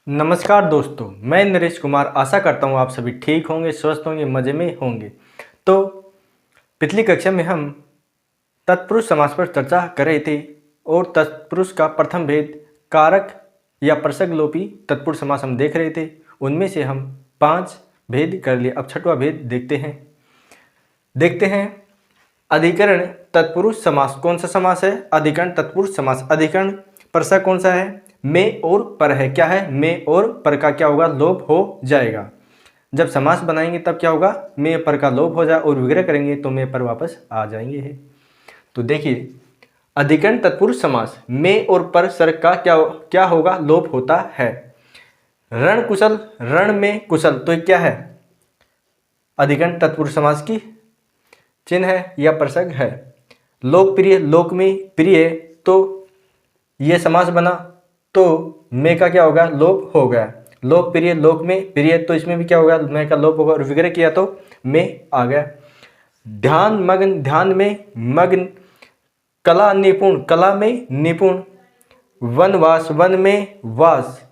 नमस्कार दोस्तों, मैं नरेश कुमार आशा करता हूँ आप सभी ठीक होंगे, स्वस्थ होंगे, मज़े में होंगे। तो पिछली कक्षा में हम तत्पुरुष समास पर चर्चा कर रहे थे और तत्पुरुष का प्रथम भेद कारक या प्रसंग लोपी तत्पुरुष समास हम देख रहे थे। उनमें से हम 5 भेद कर लिए। अब छठवां भेद देखते हैं अधिकरण तत्पुरुष समास। कौन सा समास है? अधिकरण तत्पुरुष समास। अधिकरण प्रसंग कौन सा है? में और पर है। क्या है? में और पर का क्या होगा? लोप हो जाएगा। जब समास बनाएंगे तब क्या होगा? में पर का लोप हो जाए और विग्रह करेंगे तो में पर वापस आ जाएंगे। तो देखिए, अधिकरण तत्पुरुष समास में और पर सर का क्या होगा? लोप होता है। रण कुशल, रण में कुशल, तो क्या है? अधिकरण तत्पुरुष समास की चिन्ह है या प्रसंग है। लोकप्रिय, लोक में प्रिय, तो ये समास बना तो में का क्या होगा? लोप हो गया। लोकप्रिय, लोक में प्रिय, तो इसमें भी क्या होगा? में का लोप होगा और विग्रह किया तो में आ गया। ध्यान मग्न, ध्यान में मग्न। कला निपुण, कला में निपुण। वनवास, वन में वास।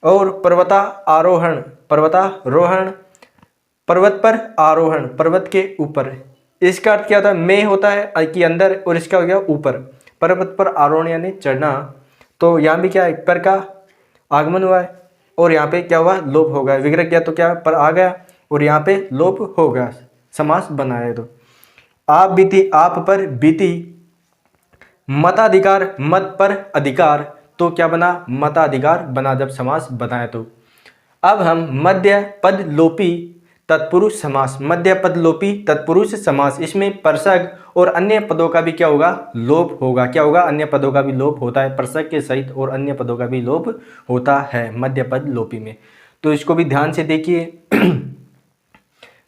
और पर्वता आरोहण, पर्वतारोहण, पर्वत पर आरोहण, पर्वत के ऊपर। इसका अर्थ क्या होता है? में होता है कि अंदर और इसका हो गया ऊपर। पर्वत पर आरोहण यानी चढ़ना। तो यहाँ भी क्या है? पर का आगमन हुआ है और यहाँ पे क्या हुआ? लोप हो गया। विग्रह किया तो क्या? पर आ गया और यहाँ पे लोप हो गया। समास बनाया तो आप बीती, आप पर बीती। मताधिकार, मत पर अधिकार, तो क्या बना? मताधिकार बना जब समास बनाया तो। अब हम मध्य पद लोपी तत्पुरुष समास, मध्य पद लोपी तत्पुरुष समास। इसमें प्रसंग और अन्य पदों का भी क्या होगा? लोप होगा। क्या होगा? अन्य पदों का भी लोप होता है। प्रसंग के सहित और अन्य पदों का भी लोप होता है मध्य पद लोपी में। तो इसको भी ध्यान से देखिए।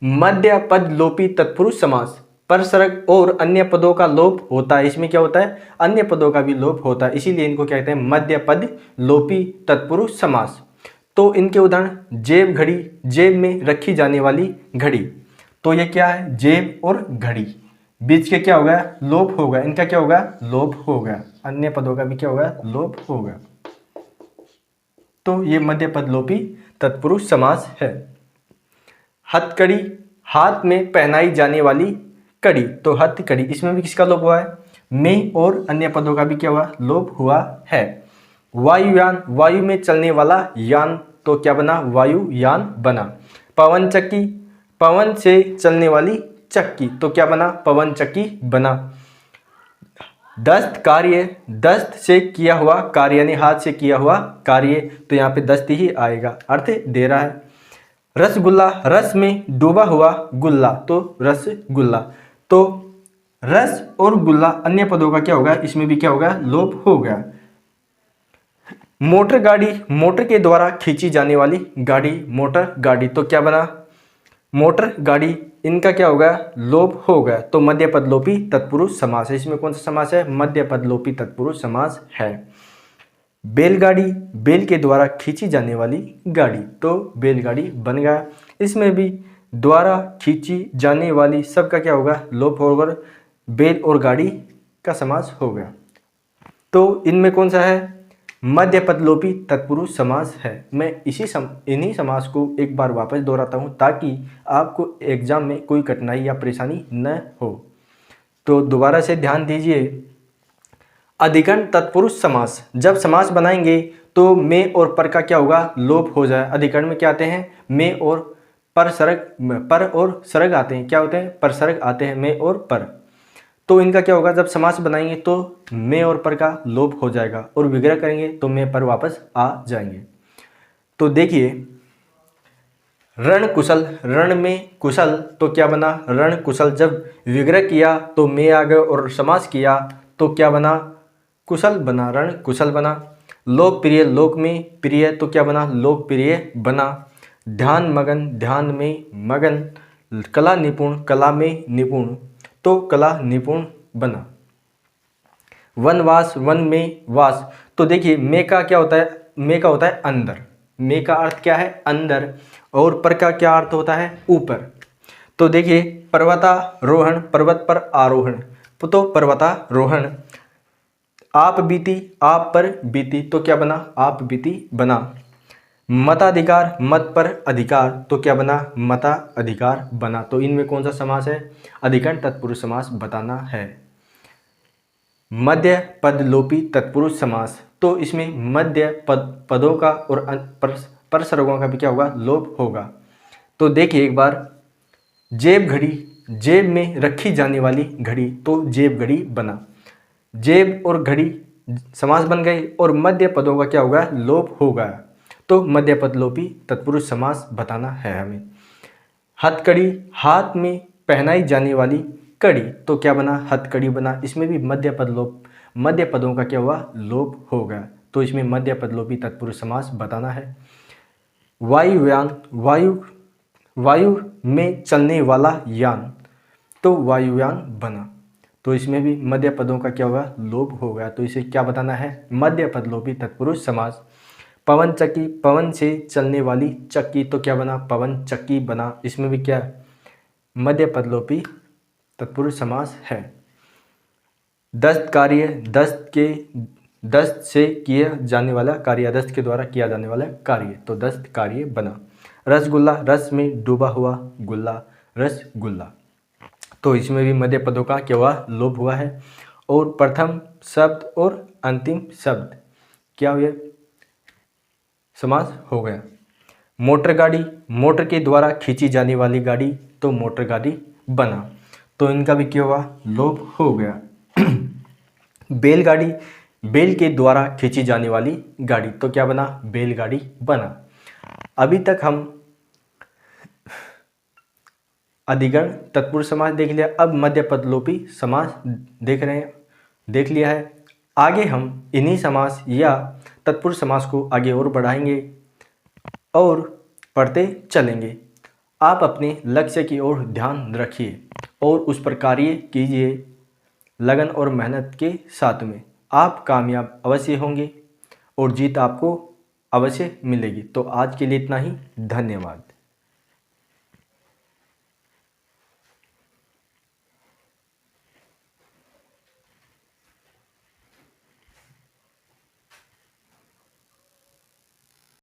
मध्य पद लोपी तत्पुरुष समास, प्रसंग और अन्य पदों का लोप होता है। इसमें क्या होता है? अन्य पदों का भी लोप होता है, इसीलिए इनको क्या कहते हैं? मध्य पद लोपी तत्पुरुष समास। तो इनके उदाहरण जेब घड़ी, जेब में रखी जाने वाली घड़ी, तो ये क्या है? जेब और घड़ी। बीच के क्या होगा? लोप होगा। इनका क्या होगा? लोप होगा। अन्य पदों का भी क्या होगा? लोप होगा। तो ये मध्य पद लोपी तत्पुरुष समास है। हथकड़ी, हाथ में पहनाई जाने वाली कड़ी, तो हथकड़ी, इसमें भी किसका लोप हुआ है? में और अन्य पदों का भी क्या हुआ? लोप हुआ है। वायुयान, वायु में चलने वाला यान, तो क्या बना? वायुयान बना। पवन चक्की, पवन से चलने वाली चक्की, तो क्या बना? पवन चक्की बना। दस्त कार्य, दस्त से किया हुआ कार्य यानी हाथ से किया हुआ कार्य, तो यहाँ पे दस्त ही आएगा, अर्थ दे रहा है। रसगुल्ला, रस में डूबा हुआ गुल्ला, तो रसगुल्ला। तो रस और गुल्ला अन्य पदों का क्या होगा? इसमें भी क्या होगा? लोप हो गया। मोटर गाड़ी, मोटर के द्वारा खींची जाने वाली गाड़ी, मोटर गाड़ी, तो क्या बना? मोटर गाड़ी। इनका क्या होगा? लोप हो गया। तो मध्य पद लोपी तत्पुरुष समास है। इसमें कौन सा समास है? मध्य पद लोपी तत्पुरुष समास है। बैलगाड़ी, बैल के द्वारा खींची जाने वाली गाड़ी, तो बैलगाड़ी बन गया। इसमें भी द्वारा खींची जाने वाली सबका क्या होगा? लोप होकर बैल और गाड़ी का समास हो गया। तो इनमें कौन सा है? मध्य पद लोपी तत्पुरुष समास है। मैं इन्हीं समास को एक बार वापस दोहराता हूँ ताकि आपको एग्जाम में कोई कठिनाई या परेशानी न हो। तो दोबारा से ध्यान दीजिए। अधिकरण तत्पुरुष समास, जब समास बनाएंगे तो में और पर का क्या होगा? लोप हो जाए। अधिकरण में क्या आते हैं? में और पर और सरग आते हैं। क्या होते हैं? पर सरग आते हैं, में और पर। तो इनका क्या होगा? जब समास बनाएंगे तो में और पर का लोप हो जाएगा और विग्रह करेंगे तो में पर वापस आ जाएंगे। तो देखिए, रण कुशल, रण में कुशल, तो क्या बना? रण कुशल। जब विग्रह किया तो में आ गए और समास किया तो क्या बना? कुशल बना, रण कुशल बना। लोकप्रिय, लोक में प्रिय, तो क्या बना? लोकप्रिय बना। ध्यान मगन, ध्यान में मगन। कला निपुण, कला में निपुण, तो कला निपुण बना। वनवास, वन में वास, तो देखिए में का क्या होता है? में का होता है अंदर। में का अर्थ क्या है? अंदर। और पर का क्या अर्थ होता है? ऊपर। तो देखिए, पर्वतारोहण, पर्वत पर आरोहण, तो पर्वतारोहण। आप बीती, आप पर बीती, तो क्या बना? आप बीती बना। मताधिकार, मत पर अधिकार, तो क्या बना? मताधिकार बना। तो इनमें कौन सा समास है? अधिकरण तत्पुरुष समास बताना है। मध्य पद लोपी तत्पुरुष समास, तो इसमें मध्य पदों का और परसर्गों का भी क्या होगा? लोप होगा। तो देखिए एक बार, जेब घड़ी, जेब में रखी जाने वाली घड़ी, तो जेब घड़ी बना। जेब और घड़ी समास बन गए और मध्य पदों का क्या होगा? लोप होगा। तो मध्य पद लोपी तत्पुरुष समास बताना है हमें। हथकड़ी, हाथ में पहनाई जाने वाली कड़ी, तो क्या बना? हथकड़ी बना। इसमें भी मध्य पदों का क्या हुआ? लोप होगा। तो इसमें मध्य पद लोपी तत्पुरुष समास बताना है। वायुयान, वायु में चलने वाला यान, तो वायुयान बना। तो इसमें भी मध्य पदों का क्या होगा? लोप होगा। तो इसे क्या बताना है? मध्य पद लोपी तत्पुरुष समास। पवन चक्की, पवन से चलने वाली चक्की, तो क्या बना? पवन चक्की बना। इसमें भी क्या? मध्य पद लोपी तत्पुरुष समास है। दस्त कार्य, दस्त से किया जाने वाला कार्य, दस्त के द्वारा किया जाने वाला कार्य, तो दस्त कार्य बना। रसगुल्ला, रस में डूबा हुआ गुल्ला, रसगुल्ला। तो इसमें भी मध्य पदों का क्या हुआ? लोप हुआ है। और प्रथम शब्द और अंतिम शब्द क्या हुए? समास हो गया। मोटर गाड़ी, मोटर के द्वारा खींची जाने वाली गाड़ी, तो मोटर गाड़ी बना। तो इनका भी क्या हुआ? लोप हो गया। बैलगाड़ी, बैल के द्वारा खींची जाने वाली गाड़ी, तो क्या बना? बैलगाड़ी बना। अभी तक हम अधिकरण तत्पुरुष समास देख लिया। अब मध्य पद लोपी समास देख लिया है। आगे हम इन्हीं समास या तत्पुरुष समास को आगे और बढ़ाएंगे और पढ़ते चलेंगे। आप अपने लक्ष्य की ओर ध्यान रखिए और उस पर कार्य कीजिए लगन और मेहनत के साथ में। आप कामयाब अवश्य होंगे और जीत आपको अवश्य मिलेगी। तो आज के लिए इतना ही। धन्यवाद।